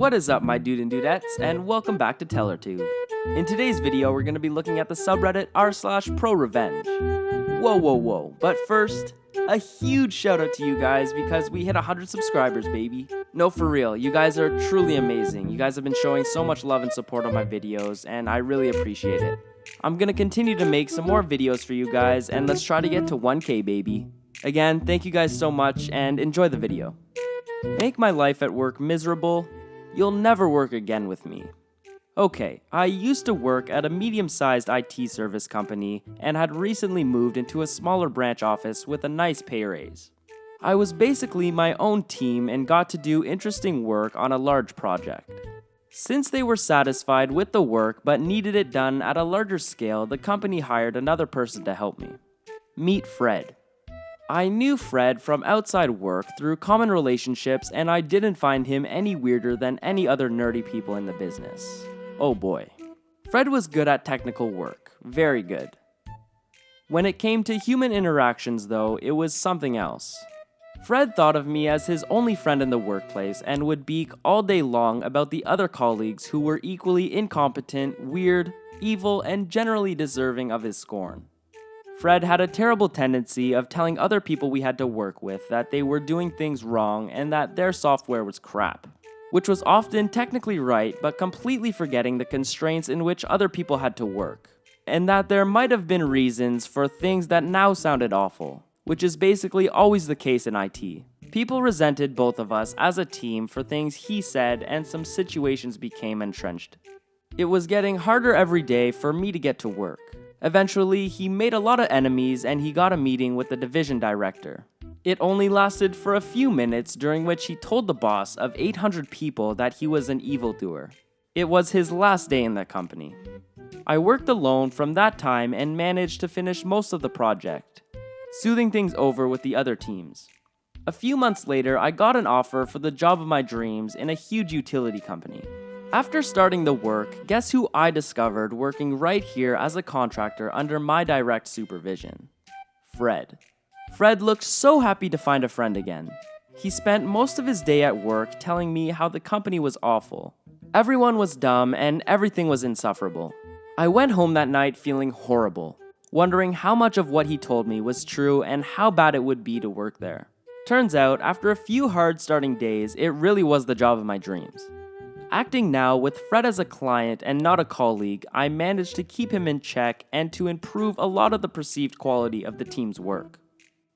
What is up, my dude and dudettes, and welcome back to TellerTube. In today's video, we're going to be looking at the subreddit r/Prorevenge. Whoa, but first, a huge shout out to you guys because we hit 100 subscribers, baby. No, for real, you guys are truly amazing. You guys have been showing so much love and support on my videos, and I really appreciate it. I'm going to continue to make some more videos for you guys, and let's try to get to 1K, baby. Again, thank you guys so much, and enjoy the video. Make my life at work miserable? You'll never work again with me. Okay, I used to work at a medium-sized IT service company and had recently moved into a smaller branch office with a nice pay raise. I was basically my own team and got to do interesting work on a large project. Since they were satisfied with the work but needed it done at a larger scale, the company hired another person to help me. Meet Fred. I knew Fred from outside work through common relationships, and I didn't find him any weirder than any other nerdy people in the business. Oh boy. Fred was good at technical work, very good. When it came to human interactions though, it was something else. Fred thought of me as his only friend in the workplace and would beak all day long about the other colleagues who were equally incompetent, weird, evil, and generally deserving of his scorn. Fred had a terrible tendency of telling other people we had to work with that they were doing things wrong and that their software was crap, which was often technically right but completely forgetting the constraints in which other people had to work, and that there might have been reasons for things that now sounded awful, which is basically always the case in IT. People resented both of us as a team for things he said, and some situations became entrenched. It was getting harder every day for me to get to work. Eventually, he made a lot of enemies and he got a meeting with the division director. It only lasted for a few minutes, during which he told the boss of 800 people that he was an evildoer. It was his last day in the company. I worked alone from that time and managed to finish most of the project, soothing things over with the other teams. A few months later, I got an offer for the job of my dreams in a huge utility company. After starting the work, guess who I discovered working right here as a contractor under my direct supervision? Fred. Fred looked so happy to find a friend again. He spent most of his day at work telling me how the company was awful. Everyone was dumb and everything was insufferable. I went home that night feeling horrible, wondering how much of what he told me was true and how bad it would be to work there. Turns out, after a few hard starting days, it really was the job of my dreams. Acting now with Fred as a client and not a colleague, I managed to keep him in check and to improve a lot of the perceived quality of the team's work.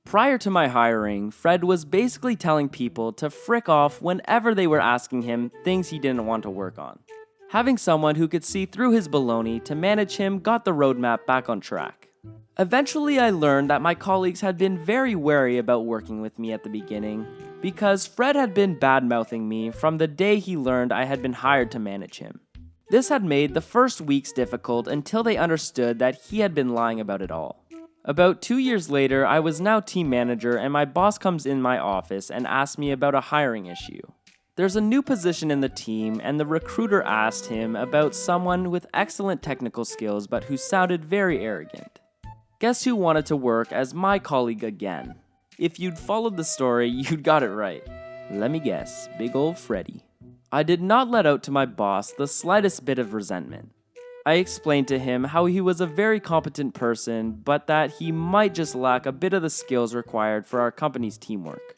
Prior to my hiring, Fred was basically telling people to frick off whenever they were asking him things he didn't want to work on. Having someone who could see through his baloney to manage him got the roadmap back on track. Eventually, I learned that my colleagues had been very wary about working with me at the beginning, because Fred had been bad-mouthing me from the day he learned I had been hired to manage him. This had made the first weeks difficult until they understood that he had been lying about it all. About 2 years later, I was now team manager and my boss comes in my office and asks me about a hiring issue. There's a new position in the team and the recruiter asked him about someone with excellent technical skills but who sounded very arrogant. Guess who wanted to work as my colleague again? If you'd followed the story, you'd got it right. Let me guess, big ol' Freddy. I did not let out to my boss the slightest bit of resentment. I explained to him how he was a very competent person, but that he might just lack a bit of the skills required for our company's teamwork.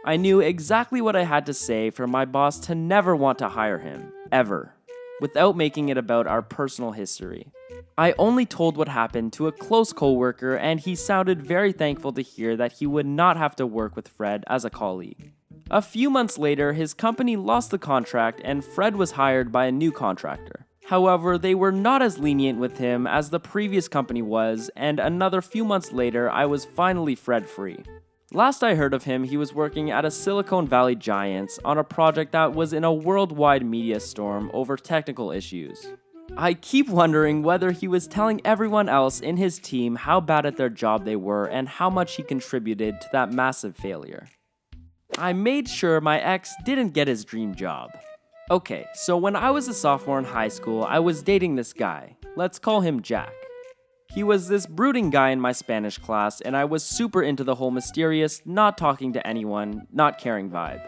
I knew exactly what I had to say for my boss to never want to hire him, ever, without making it about our personal history. I only told what happened to a close coworker, and he sounded very thankful to hear that he would not have to work with Fred as a colleague. A few months later, his company lost the contract and Fred was hired by a new contractor. However, they were not as lenient with him as the previous company was, and another few months later, I was finally Fred-free. Last I heard of him, he was working at a Silicon Valley giant on a project that was in a worldwide media storm over technical issues. I keep wondering whether he was telling everyone else in his team how bad at their job they were and how much he contributed to that massive failure. I made sure my ex didn't get his dream job. Okay, so when I was a sophomore in high school, I was dating this guy. Let's call him Jack. He was this brooding guy in my Spanish class, and I was super into the whole mysterious, not talking to anyone, not caring vibe.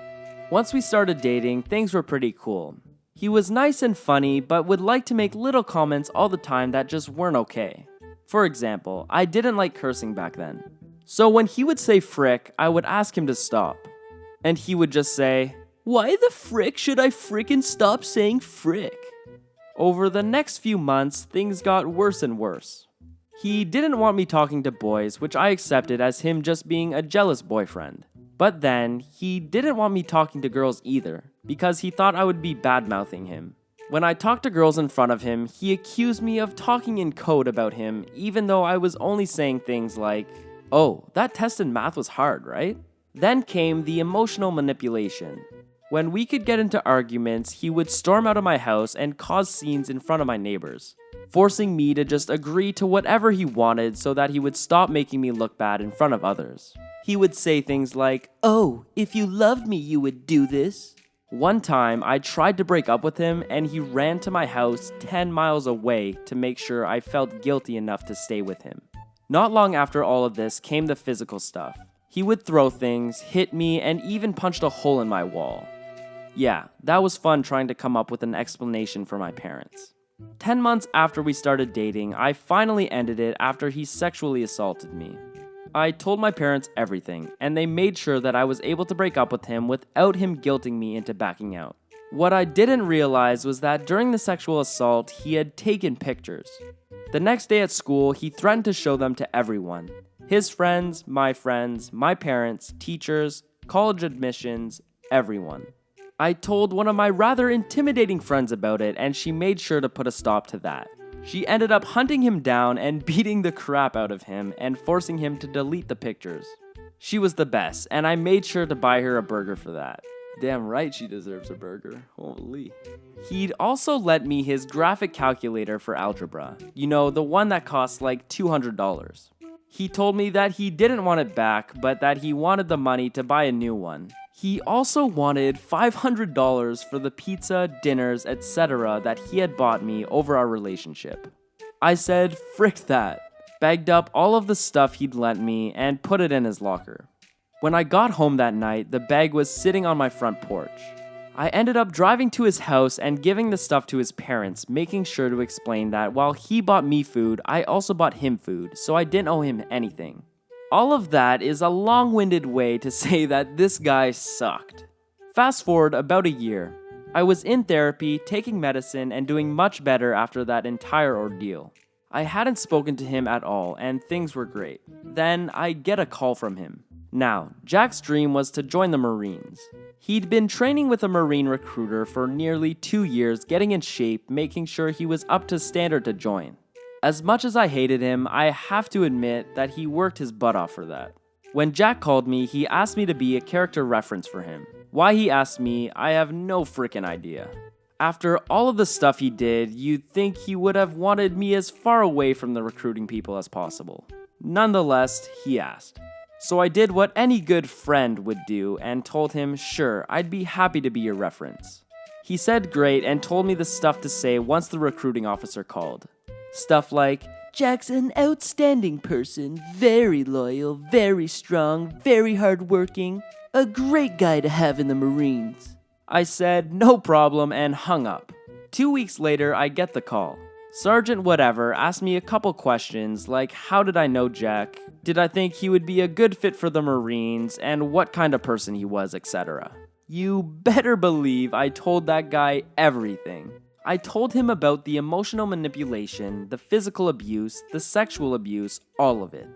Once we started dating, things were pretty cool. He was nice and funny, but would like to make little comments all the time that just weren't okay. For example, I didn't like cursing back then. So when he would say frick, I would ask him to stop. And he would just say, "Why the frick should I frickin' stop saying frick?" Over the next few months, things got worse and worse. He didn't want me talking to boys, which I accepted as him just being a jealous boyfriend. But then, he didn't want me talking to girls either, because he thought I would be bad-mouthing him. When I talked to girls in front of him, he accused me of talking in code about him, even though I was only saying things like, "Oh, that test in math was hard, right?" Then came the emotional manipulation. When we could get into arguments, he would storm out of my house and cause scenes in front of my neighbors, forcing me to just agree to whatever he wanted so that he would stop making me look bad in front of others. He would say things like, "Oh, if you loved me, you would do this." One time, I tried to break up with him and he ran to my house 10 miles away to make sure I felt guilty enough to stay with him. Not long after all of this came the physical stuff. He would throw things, hit me, and even punched a hole in my wall. Yeah, that was fun trying to come up with an explanation for my parents. 10 months after we started dating, I finally ended it after he sexually assaulted me. I told my parents everything, and they made sure that I was able to break up with him without him guilting me into backing out. What I didn't realize was that during the sexual assault, he had taken pictures. The next day at school, he threatened to show them to everyone. His friends, my parents, teachers, college admissions, everyone. I told one of my rather intimidating friends about it, and she made sure to put a stop to that. She ended up hunting him down and beating the crap out of him and forcing him to delete the pictures. She was the best, and I made sure to buy her a burger for that. Damn right she deserves a burger. Holy. He'd also lent me his graphic calculator for algebra. You know, the one that costs like $200. He told me that he didn't want it back, but that he wanted the money to buy a new one. He also wanted $500 for the pizza, dinners, etc. that he had bought me over our relationship. I said, frick that, bagged up all of the stuff he'd lent me and put it in his locker. When I got home that night, the bag was sitting on my front porch. I ended up driving to his house and giving the stuff to his parents, making sure to explain that while he bought me food, I also bought him food, so I didn't owe him anything. All of that is a long-winded way to say that this guy sucked. Fast forward about a year. I was in therapy, taking medicine, and doing much better after that entire ordeal. I hadn't spoken to him at all, and things were great. Then I get a call from him. Now, Jack's dream was to join the Marines. He'd been training with a Marine recruiter for nearly 2 years, getting in shape, making sure he was up to standard to join. As much as I hated him, I have to admit that he worked his butt off for that. When Jack called me, he asked me to be a character reference for him. Why he asked me, I have no freaking idea. After all of the stuff he did, you'd think he would have wanted me as far away from the recruiting people as possible. Nonetheless, he asked. So I did what any good friend would do and told him, sure, I'd be happy to be your reference. He said great and told me the stuff to say once the recruiting officer called. Stuff like, Jack's an outstanding person, very loyal, very strong, very hardworking, a great guy to have in the Marines. I said, no problem, and hung up. 2 weeks later, I get the call. Sergeant whatever asked me a couple questions like how did I know Jack, did I think he would be a good fit for the Marines, and what kind of person he was, etc. You better believe I told that guy everything. I told him about the emotional manipulation, the physical abuse, the sexual abuse, all of it.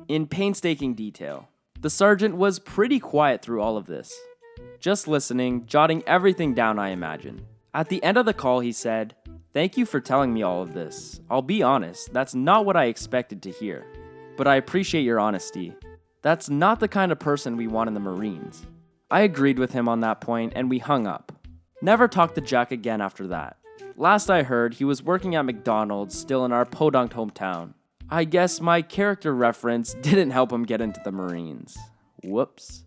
In painstaking detail. The sergeant was pretty quiet through all of this. Just listening, jotting everything down, I imagine. At the end of the call, he said, "Thank you for telling me all of this. I'll be honest, that's not what I expected to hear. But I appreciate your honesty. That's not the kind of person we want in the Marines." I agreed with him on that point, and we hung up. Never talked to Jack again after that. Last I heard, he was working at McDonald's, still in our podunk hometown. I guess my character reference didn't help him get into the Marines. Whoops.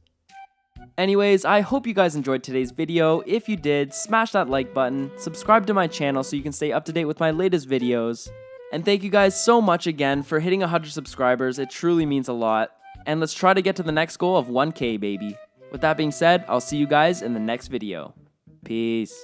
Anyways, I hope you guys enjoyed today's video. If you did, smash that like button, subscribe to my channel so you can stay up to date with my latest videos. And thank you guys so much again for hitting 100 subscribers, it truly means a lot. And let's try to get to the next goal of 1K, baby. With that being said, I'll see you guys in the next video. Peace.